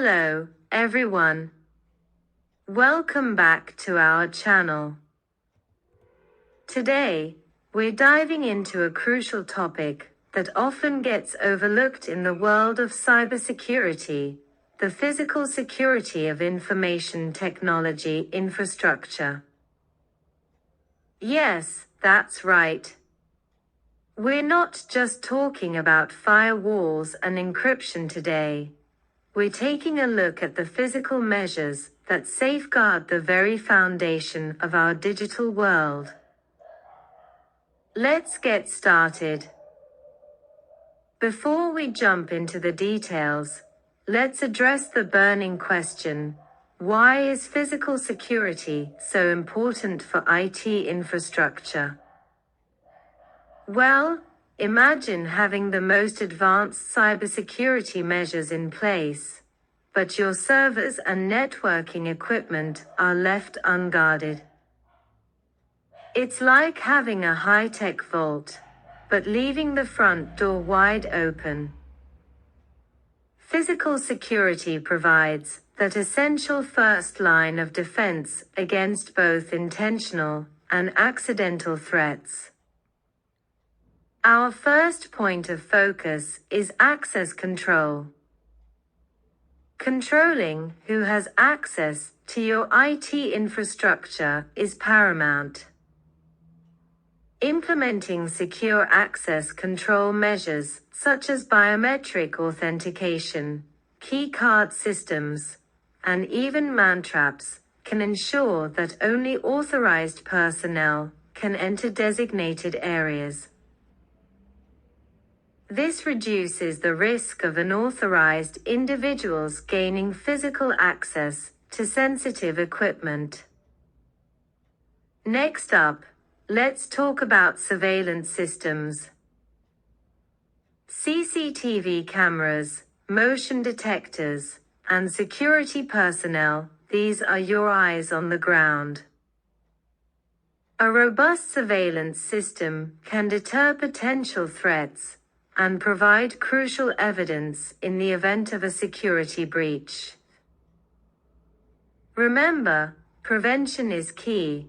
Hello, everyone. Welcome back to our channel. Today, we're diving into a crucial topic that often gets overlooked in the world of cybersecurity: the physical security of information technology infrastructure. Yes, that's right. We're not just talking about firewalls and encryption today. We're taking a look at the physical measures that safeguard the very foundation of our digital world. Let's get started. Before we jump into the details, let's address the burning question: why is physical security so important for IT infrastructure? Well, imagine having the most advanced cybersecurity measures in place, but your servers and networking equipment are left unguarded. It's like having a high-tech vault, but leaving the front door wide open. Physical security provides that essential first line of defense against both intentional and accidental threats. Our first point of focus is access control. Controlling who has access to your IT infrastructure is paramount. Implementing secure access control measures such as biometric authentication, key card systems, and even man-traps can ensure that only authorized personnel can enter designated areas. This reduces the risk of unauthorized individuals gaining physical access to sensitive equipment. Next up, let's talk about surveillance systems. CCTV cameras, motion detectors, and security personnel, these are your eyes on the ground. A robust surveillance system can deter potential threats and provide crucial evidence in the event of a security breach. Remember, prevention is key,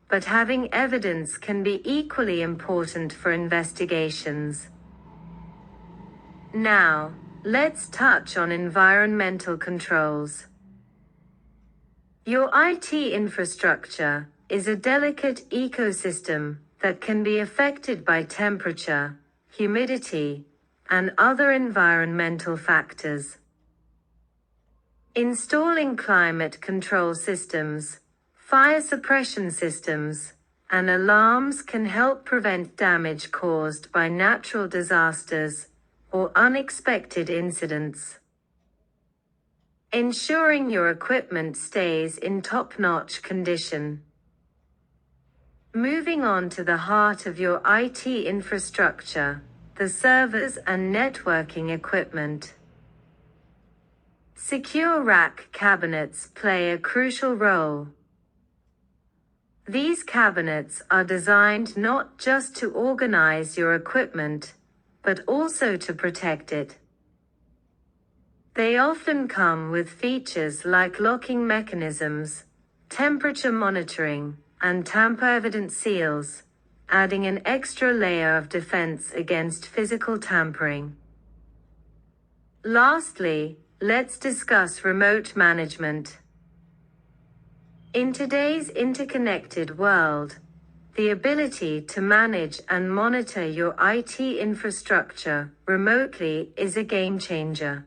but having evidence can be equally important for investigations. Now, let's touch on environmental controls. Your IT infrastructure is a delicate ecosystem that can be affected by temperature, humidity, and other environmental factors. Installing climate control systems, fire suppression systems, and alarms can help prevent damage caused by natural disasters or unexpected incidents. Ensuring your equipment stays in top-notch condition. Moving on to the heart of your IT infrastructure: the servers and networking equipment. Secure rack cabinets play a crucial role. These cabinets are designed not just to organize your equipment, but also to protect it. They often come with features like locking mechanisms, temperature monitoring, and tamper-evident seals, adding an extra layer of defense against physical tampering. Lastly, let's discuss remote management. In today's interconnected world, the ability to manage and monitor your IT infrastructure remotely is a game changer.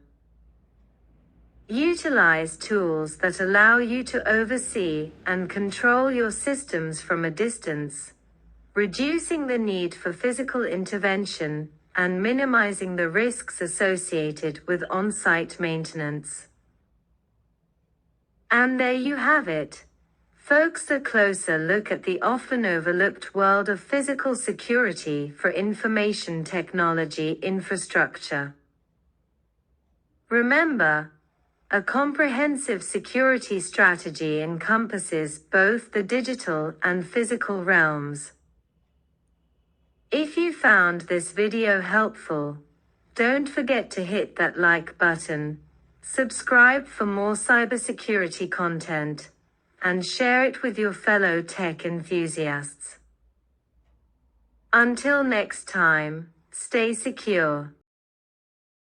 Utilize tools that allow you to oversee and control your systems from a distance, reducing the need for physical intervention and minimizing the risks associated with on-site maintenance. And there you have it, folks, a closer look at the often overlooked world of physical security for information technology infrastructure. Remember, a comprehensive security strategy encompasses both the digital and physical realms. If you found this video helpful, don't forget to hit that like button, Subscribe for more cybersecurity content, and share it with your fellow tech enthusiasts. Until next time, stay secure.